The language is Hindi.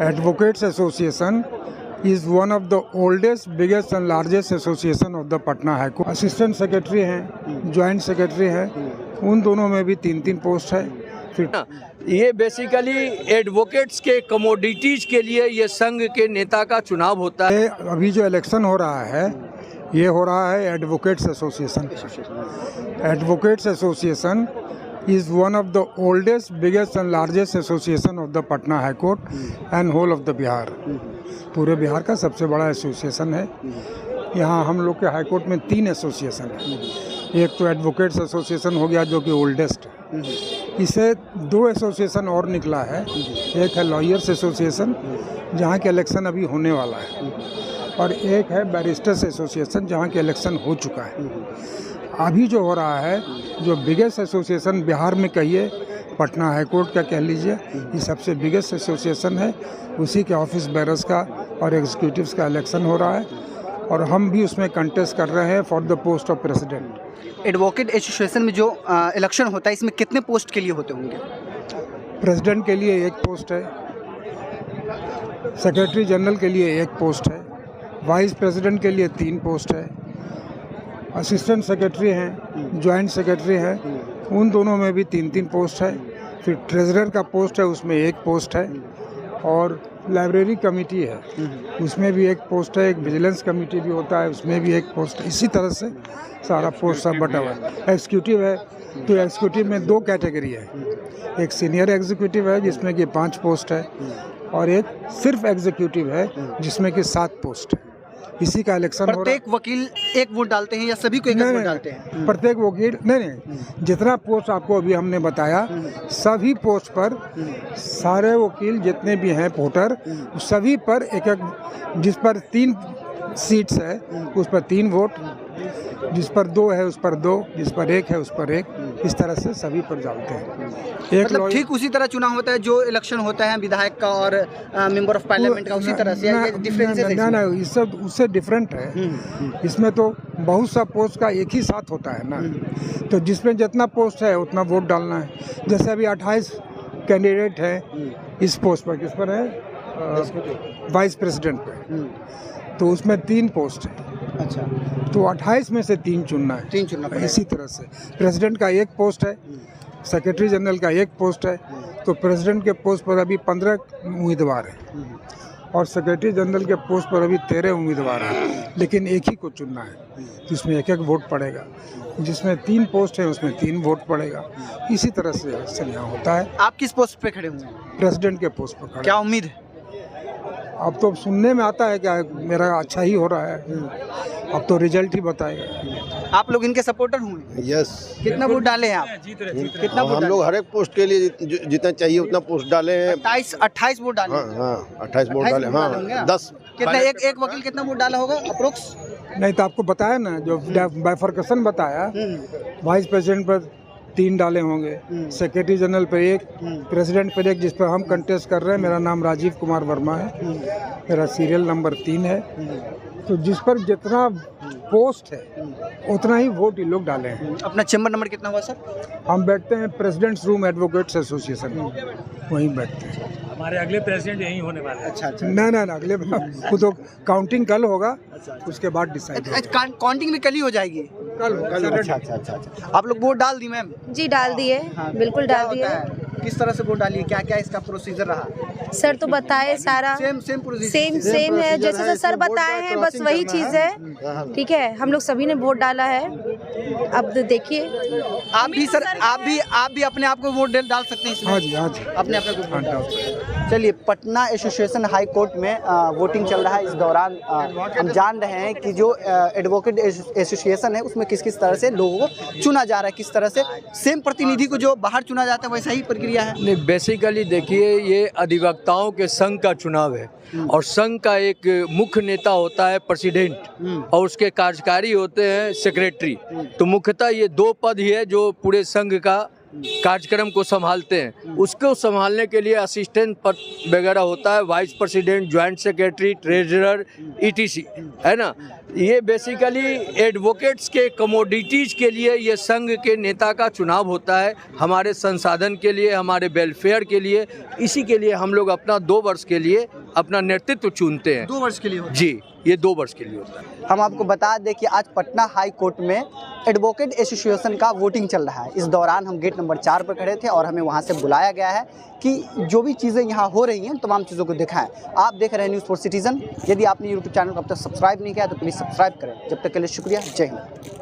Advocates Association is one of the oldest, biggest and largest association of the Patna High Court. Assistant Secretary हैं, Joint Secretary हैं, उन दोनों में भी 3-3 पोस्ट है। फिर ये बेसिकली एडवोकेट्स के कमोडिटीज के लिए ये संघ के नेता का चुनाव होता है। अभी जो इलेक्शन हो रहा है ये हो रहा है advocates association. Advocates association is one of the oldest, biggest and largest association of the Patna High Court and whole of the Bihar। पूरे बिहार का सबसे बड़ा एसोसिएशन है। यहाँ हम लोग के हाई कोर्ट में 3 एसोसिएशन है। एक तो एडवोकेट्स एसोसिएशन हो गया जो कि ओल्डेस्ट है। इसे 2 एसोसिएशन और निकला है। एक है लॉयर्स एसोसिएशन जहाँ के इलेक्शन अभी होने वाला है, और एक है बैरिस्टर्स एसोसिएशन जहाँ के इलेक्शन हो चुका है। अभी जो हो रहा है, जो बिगेस्ट एसोसिएशन बिहार में कहिए, पटना हाई कोर्ट का कह लीजिए, ये सबसे बिगेस्ट एसोसिएशन है। उसी के ऑफिस बेरर्स का और एग्जीक्यूटिव्स का इलेक्शन हो रहा है, और हम भी उसमें कंटेस्ट कर रहे हैं for the post of president. Advocate association में जो इलेक्शन होता है, इसमें कितने पोस्ट के लिए होते होंगे? प्रेसिडेंट के लिए 1 पोस्ट है, सेक्रेटरी जनरल के लिए 1 पोस्ट है, वाइस प्रेसिडेंट के लिए 3 पोस्ट है, असिस्टेंट सेक्रेटरी हैं, जॉइंट सेक्रेटरी हैं, उन दोनों में भी 3-3 पोस्ट है। फिर ट्रेजरर का पोस्ट है, उसमें 1 पोस्ट है, और लाइब्रेरी कमेटी है, उसमें भी 1 पोस्ट है। एक विजिलेंस कमेटी भी होता है, उसमें भी 1 पोस्ट है। इसी तरह से सारा पोस्ट सब बटा हुआ है। एग्जीक्यूटिव है तो एग्जीक्यूटिव में 2 कैटेगरी है। एक सीनियर एग्जीक्यूटिव है जिसमें कि 5 पोस्ट है, और एक सिर्फ एग्जीक्यूटिव है जिसमें कि 7 पोस्ट है। इसी का इलेक्शन हो रहा है। प्रत्येक वकील 1 वोट डालते हैं या सभी को 1 वोट डालते हैं? प्रत्येक वकील नहीं, जितना पोस्ट आपको अभी हमने बताया, सभी पोस्ट पर सारे वकील जितने भी हैं वोटर, सभी पर 1-1, जिस पर 3 सीट्स है उस पर 3 वोट, जिस पर 2 है उस पर 2, जिस पर 1 है उस पर 1, इस तरह से सभी पर डालते हैं। मतलब ठीक उसी तरह चुनाव होता है जो इलेक्शन होता है विधायक का और मेंबर ऑफ पार्लियामेंट का, उसी तरह से डिफरेंसेस है? ना, इससे उससे डिफरेंट है। इसमें तो बहुत सा पोस्ट का एक ही साथ होता है ना, तो जिसमें जितना पोस्ट है उतना वोट डालना है। जैसे अभी 28 कैंडिडेट हैं इस पोस्ट पर, किस पर है? वाइस प्रेसिडेंट पे, तो उसमें 3 पोस्ट है। अच्छा, तो 28 में से 3 चुनना है। 3 चुनना पड़ेगा। इसी तरह से प्रेसिडेंट का 1 पोस्ट है, सेक्रेटरी जनरल का 1 पोस्ट है, तो प्रेसिडेंट के पोस्ट पर अभी 15 उम्मीदवार हैं, और सेक्रेटरी जनरल के पोस्ट पर अभी 13 उम्मीदवार हैं, लेकिन एक ही को चुनना है, जिसमें 1-1 वोट पड़ेगा। जिसमें 3 पोस्ट है उसमें 3 वोट पड़ेगा। इसी तरह से यहाँ होता है। आप किस पोस्ट पे खड़े हुए हैं? प्रेसिडेंट के पोस्ट पर खड़े। क्या उम्मीद है? अब तो सुनने में आता है क्या मेरा अच्छा ही हो रहा है, अब तो रिजल्ट ही बताएगा। आप लोग इनके सपोर्टर हुए? यस। कितना वोट डाले हैं आप? कितना वोट हम लोग हर एक पोस्ट के लिए जितना चाहिए उतना पोस्ट डाले हैं। 28 वोट डाले? हाँ, 28 वोट डाले। हाँ, 10। कितना एक वकील कितना वोट डाला होगा अप्रोक्स? नहीं तो आपको बताया ना, जो बाइफरकेशन बताया, वाइस प्रेसिडेंट पर 3 डाले होंगे, सेक्रेटरी जनरल पर 1, प्रेसिडेंट पर 1, जिस पर हम कंटेस्ट कर रहे हैं। मेरा नाम राजीव कुमार वर्मा है, मेरा सीरियल नंबर 3 है। तो जिस पर जितना पोस्ट है उतना ही वोट ये लोग डाले हैं। अपना चैम्बर नंबर कितना हुआ सर? हम बैठते हैं प्रेसिडेंट्स रूम एडवोकेट्स एसोसिएशन में, वहीं बैठते हैं। हमारे अगले प्रेसिडेंट यही होने वाले हैं। अच्छा। ना अगले वो तो काउंटिंग कल होगा, उसके बाद डिसाइड होगा। काउंटिंग में कल ही हो जाएगी? कल। अच्छा। आप लोग वोट डाल दी मैम? जी डाल दिए, बिल्कुल डाल दिए। किस तरह से वोट डालिए, क्या क्या इसका प्रोसीजर रहा? सर तो बताए सारा सेम सेम है, जैसे सर बताए हैं, बस वही चीज़ है। ठीक है, हम लोग सभी ने वोट डाला है। अब देखिए आप भी सर, आप भी अपने आप को वोट डाल सकते हैं इसमें? हाँ जी अपने आप को वोट डाल सकते हैं। चलिए, पटना एसोसिएशन हाई कोर्ट में वोटिंग चल रहा है। इस दौरान हम जान रहे हैं कि जो एडवोकेट एसोसिएशन है उसमें किस किस तरह से लोगों को चुना जा रहा है, किस तरह से सेम प्रतिनिधि को जो बाहर चुना जाता है वैसा ही प्रक्रिया है। नहीं, बेसिकली देखिए, ये अधिवक्ताओं के संघ का चुनाव है, और संघ का एक मुख्य नेता होता है प्रेसिडेंट, और उसके कार्यकारी होते हैं सेक्रेटरी। तो मुख्यतः ये 2 पद ही है जो पूरे संघ का कार्यक्रम को संभालते हैं। उसको संभालने के लिए असिस्टेंट पद वगैरह होता है, vice president, joint secretary, treasurer, ETC, है ना। ये बेसिकली एडवोकेट्स के कमोडिटीज़ के लिए ये संघ के नेता का चुनाव होता है, हमारे संसाधन के लिए, हमारे वेलफेयर के लिए। इसी के लिए हम लोग अपना 2 वर्ष के लिए अपना नेतृत्व चुनते हैं। 2 वर्ष के लिए होता है। जी, ये 2 वर्ष के लिए होता है। हम आपको बता दें कि आज पटना हाई कोर्ट में एडवोकेट एसोसिएशन का वोटिंग चल रहा है। इस दौरान हम गेट नंबर 4 पर खड़े थे और हमें वहां से बुलाया गया है कि जो भी चीज़ें यहाँ हो रही हैं तमाम चीज़ों को दिखाएं। आप देख रहे हैं न्यूज़ फॉर सिटीजन। यदि आपने यूट्यूब चैनल को अब तक सब्सक्राइब नहीं किया तो प्लीज़ सब्सक्राइब करें। जब तक के लिए शुक्रिया। जय हिंद।